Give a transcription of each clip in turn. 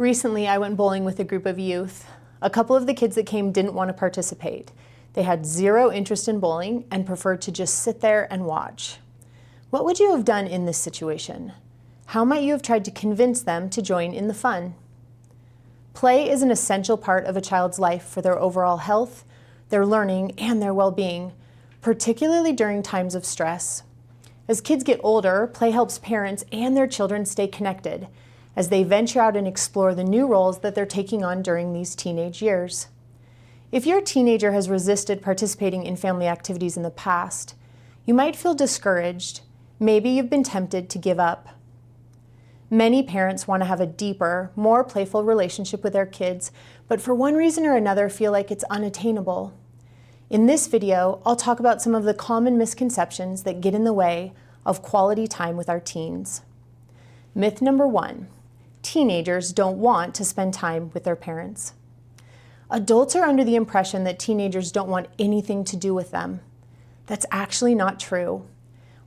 Recently, I went bowling with a group of youth. A couple of the kids that came didn't want to participate. They had zero interest in bowling and preferred to just sit there and watch. What would you have done in this situation? How might you have tried to convince them to join in the fun? Play is an essential part of a child's life for their overall health, their learning, and their well-being, particularly during times of stress. As kids get older, play helps parents and their children stay connected as they venture out and explore the new roles that they're taking on during these teenage years. If your teenager has resisted participating in family activities in the past, you might feel discouraged. Maybe you've been tempted to give up. Many parents want to have a deeper, more playful relationship with their kids, but for one reason or another feel like it's unattainable. In this video, I'll talk about some of the common misconceptions that get in the way of quality time with our teens. Myth number 1, teenagers don't want to spend time with their parents. Adults are under the impression that teenagers don't want anything to do with them. That's actually not true.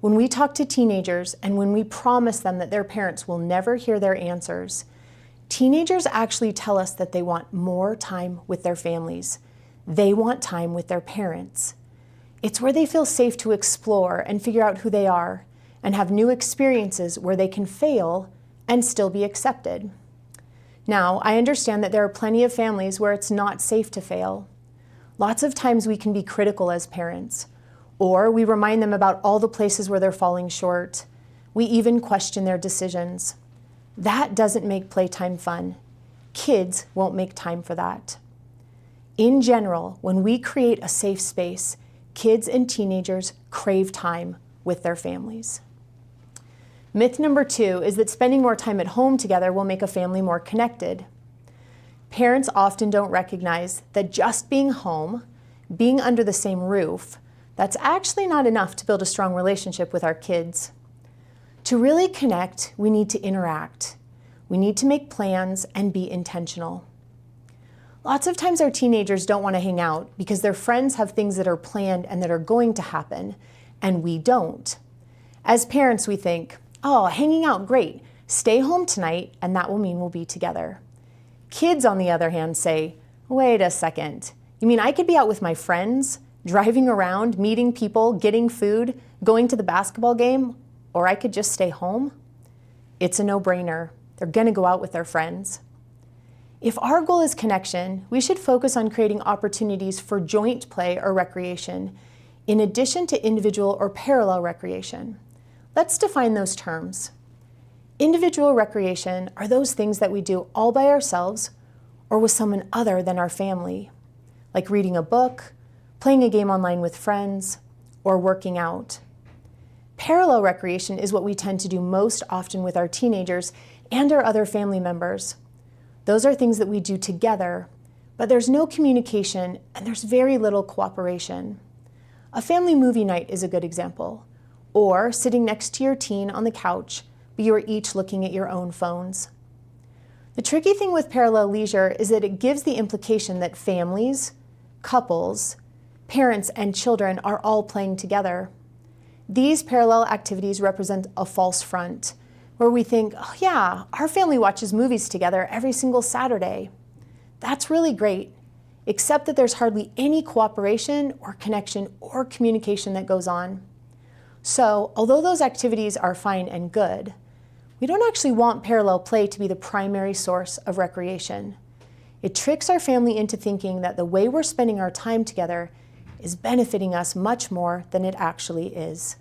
When we talk to teenagers and when we promise them that their parents will never hear their answers, teenagers actually tell us that they want more time with their families. They want time with their parents. It's where they feel safe to explore and figure out who they are and have new experiences where they can fail and still be accepted. Now, I understand that there are plenty of families where it's not safe to fail. Lots of times we can be critical as parents, or we remind them about all the places where they're falling short. We even question their decisions. That doesn't make playtime fun. Kids won't make time for that. In general, when we create a safe space, kids and teenagers crave time with their families. Myth number 2 is that spending more time at home together will make a family more connected. Parents often don't recognize that just being home, being under the same roof, that's actually not enough to build a strong relationship with our kids. To really connect, we need to interact. We need to make plans and be intentional. Lots of times our teenagers don't want to hang out because their friends have things that are planned and that are going to happen, and we don't. As parents, we think, oh, hanging out, great. Stay home tonight, and that will mean we'll be together. Kids, on the other hand, say, wait a second. You mean I could be out with my friends, driving around, meeting people, getting food, going to the basketball game, or I could just stay home? It's a no-brainer. They're going to go out with their friends. If our goal is connection, we should focus on creating opportunities for joint play or recreation, in addition to individual or parallel recreation. Let's define those terms. Individual recreation are those things that we do all by ourselves or with someone other than our family, like reading a book, playing a game online with friends, or working out. Parallel recreation is what we tend to do most often with our teenagers and our other family members. Those are things that we do together, but there's no communication and there's very little cooperation. A family movie night is a good example, or sitting next to your teen on the couch, but you are each looking at your own phones. The tricky thing with parallel leisure is that it gives the implication that families, couples, parents, and children are all playing together. These parallel activities represent a false front, where we think, oh yeah, our family watches movies together every single Saturday. That's really great, except that there's hardly any cooperation or connection or communication that goes on. So, although those activities are fine and good, we don't actually want parallel play to be the primary source of recreation. It tricks our family into thinking that the way we're spending our time together is benefiting us much more than it actually is.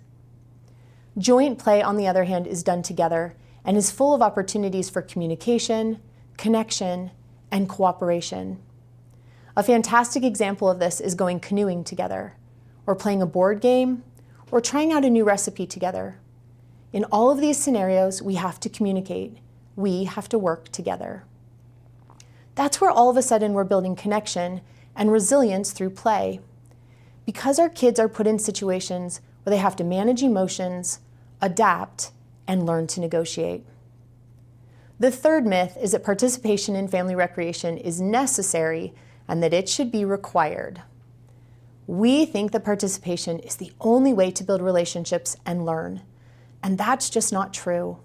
Joint play, on the other hand, is done together and is full of opportunities for communication, connection, and cooperation. A fantastic example of this is going canoeing together, or playing a board game, or trying out a new recipe together. In all of these scenarios, we have to communicate. We have to work together. That's where all of a sudden we're building connection and resilience through play. Because our kids are put in situations where they have to manage emotions, adapt, and learn to negotiate. The third myth is that participation in family recreation is necessary and that it should be required. We think that participation is the only way to build relationships and learn, and that's just not true.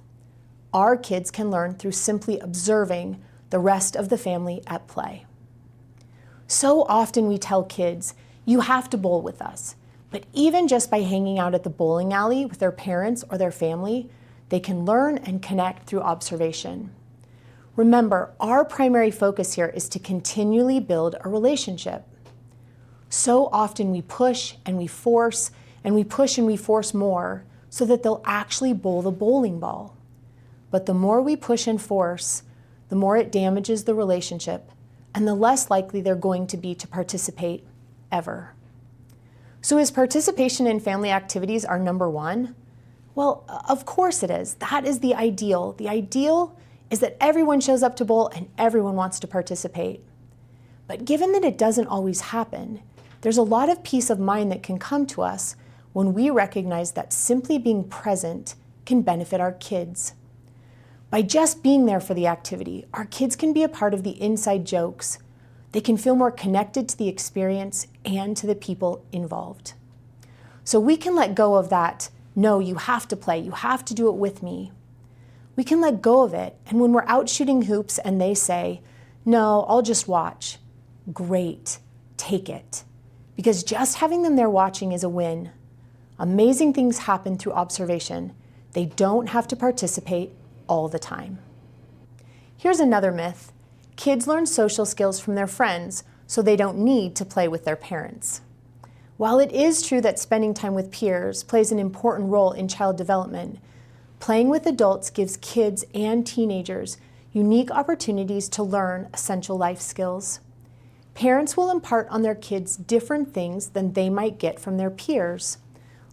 Our kids can learn through simply observing the rest of the family at play. So often we tell kids, you have to bowl with us. But even just by hanging out at the bowling alley with their parents or their family, they can learn and connect through observation. Remember, our primary focus here is to continually build a relationship. So often we push and we force, and we push and we force more so that they'll actually bowl the bowling ball. But the more we push and force, the more it damages the relationship, and the less likely they're going to be to participate ever. So is participation in family activities our number one? Well, of course it is. That is the ideal. The ideal is that everyone shows up to bowl and everyone wants to participate. But given that it doesn't always happen, there's a lot of peace of mind that can come to us when we recognize that simply being present can benefit our kids. By just being there for the activity, our kids can be a part of the inside jokes. They can feel more connected to the experience and to the people involved. So we can let go of that, no, you have to play, you have to do it with me. We can let go of it, and when we're out shooting hoops and they say, no, I'll just watch, great, take it. Because just having them there watching is a win. Amazing things happen through observation. They don't have to participate all the time. Here's another myth. Kids learn social skills from their friends, so they don't need to play with their parents. While it is true that spending time with peers plays an important role in child development, playing with adults gives kids and teenagers unique opportunities to learn essential life skills. Parents will impart on their kids different things than they might get from their peers,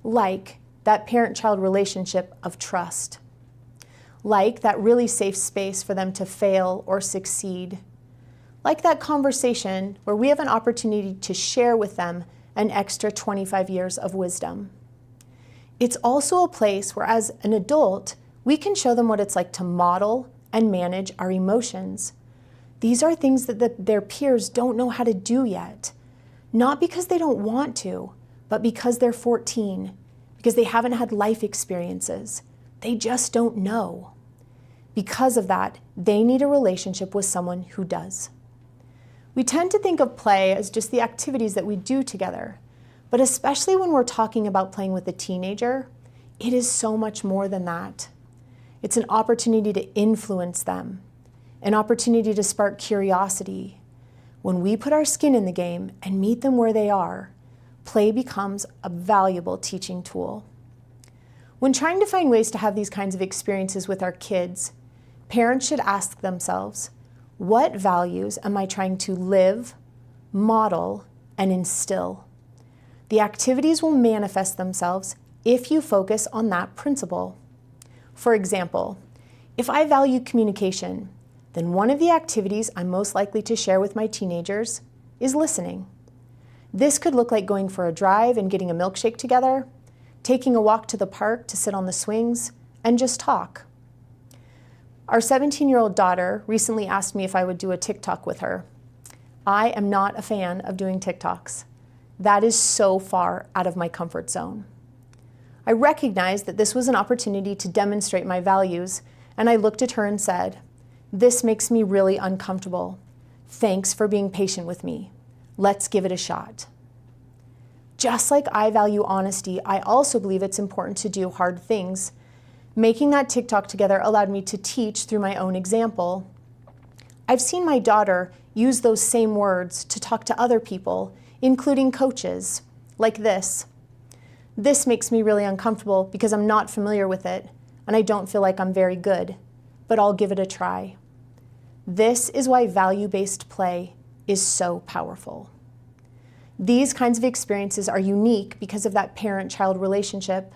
like that parent-child relationship of trust, like that really safe space for them to fail or succeed, like that conversation where we have an opportunity to share with them an extra 25 years of wisdom. It's also a place where, as an adult, we can show them what it's like to model and manage our emotions. These are things that their peers don't know how to do yet, not because they don't want to, but because they're 14, because they haven't had life experiences. They just don't know. Because of that, they need a relationship with someone who does. We tend to think of play as just the activities that we do together, but especially when we're talking about playing with a teenager, it is so much more than that. It's an opportunity to influence them, an opportunity to spark curiosity. When we put our skin in the game and meet them where they are, play becomes a valuable teaching tool. When trying to find ways to have these kinds of experiences with our kids, parents should ask themselves, what values am I trying to live, model, and instill? The activities will manifest themselves if you focus on that principle. For example, if I value communication, then one of the activities I'm most likely to share with my teenagers is listening. This could look like going for a drive and getting a milkshake together, taking a walk to the park to sit on the swings, and just talk. Our 17-year-old daughter recently asked me if I would do a TikTok with her. I am not a fan of doing TikToks. That is so far out of my comfort zone. I recognized that this was an opportunity to demonstrate my values, and I looked at her and said, "This makes me really uncomfortable. Thanks for being patient with me. Let's give it a shot." Just like I value honesty, I also believe it's important to do hard things. Making that TikTok together allowed me to teach through my own example. I've seen my daughter use those same words to talk to other people, including coaches, like this. "This makes me really uncomfortable because I'm not familiar with it, and I don't feel like I'm very good, but I'll give it a try." This is why value-based play is so powerful. These kinds of experiences are unique because of that parent-child relationship.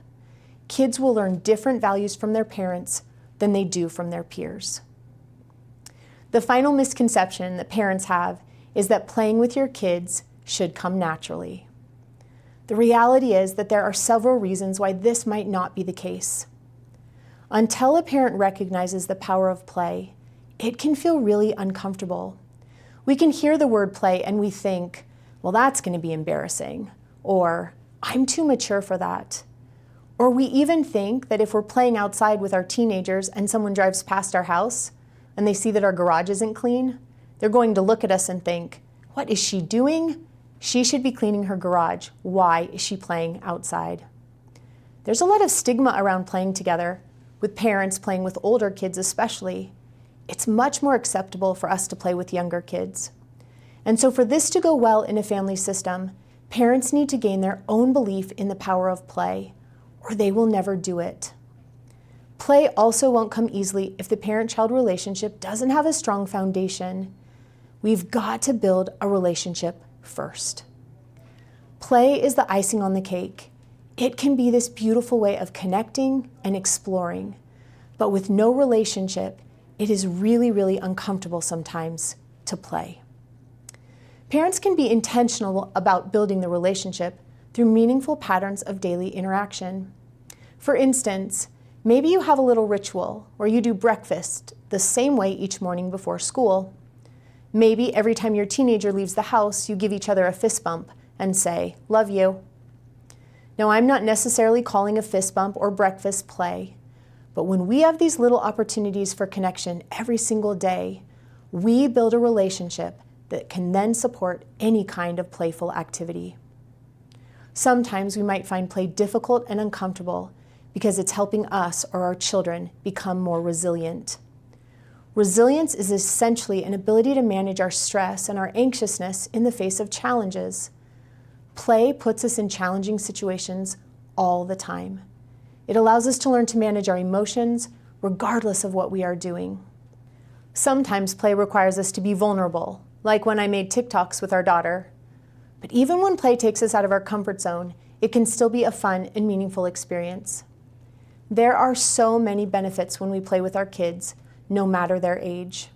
Kids will learn different values from their parents than they do from their peers. The final misconception that parents have is that playing with your kids should come naturally. The reality is that there are several reasons why this might not be the case. Until a parent recognizes the power of play, it can feel really uncomfortable. We can hear the word play and we think, well, that's going to be embarrassing, or I'm too mature for that. Or we even think that if we're playing outside with our teenagers and someone drives past our house, and they see that our garage isn't clean, they're going to look at us and think, what is she doing? She should be cleaning her garage. Why is she playing outside? There's a lot of stigma around playing together, with parents playing with older kids especially. It's much more acceptable for us to play with younger kids. And so for this to go well in a family system, parents need to gain their own belief in the power of play, or they will never do it. Play also won't come easily if the parent-child relationship doesn't have a strong foundation. We've got to build a relationship first. Play is the icing on the cake. It can be this beautiful way of connecting and exploring, but with no relationship, it is really, really uncomfortable sometimes to play. Parents can be intentional about building the relationship through meaningful patterns of daily interaction. For instance, maybe you have a little ritual where you do breakfast the same way each morning before school. Maybe every time your teenager leaves the house, you give each other a fist bump and say, "Love you." Now, I'm not necessarily calling a fist bump or breakfast play, but when we have these little opportunities for connection every single day, we build a relationship that can then support any kind of playful activity. Sometimes we might find play difficult and uncomfortable because it's helping us or our children become more resilient. Resilience is essentially an ability to manage our stress and our anxiousness in the face of challenges. Play puts us in challenging situations all the time. It allows us to learn to manage our emotions regardless of what we are doing. Sometimes play requires us to be vulnerable, like when I made TikToks with our daughter. But even when play takes us out of our comfort zone, it can still be a fun and meaningful experience. There are so many benefits when we play with our kids, no matter their age.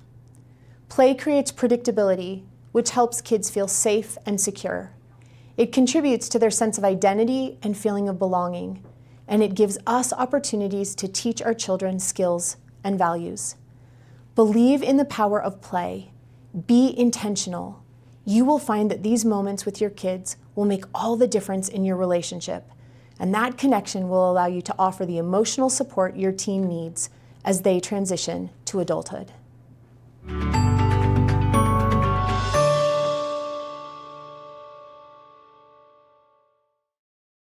Play creates predictability, which helps kids feel safe and secure. It contributes to their sense of identity and feeling of belonging, and it gives us opportunities to teach our children skills and values. Believe in the power of play. Be intentional. You will find that these moments with your kids will make all the difference in your relationship, and that connection will allow you to offer the emotional support your teen needs as they transition to adulthood.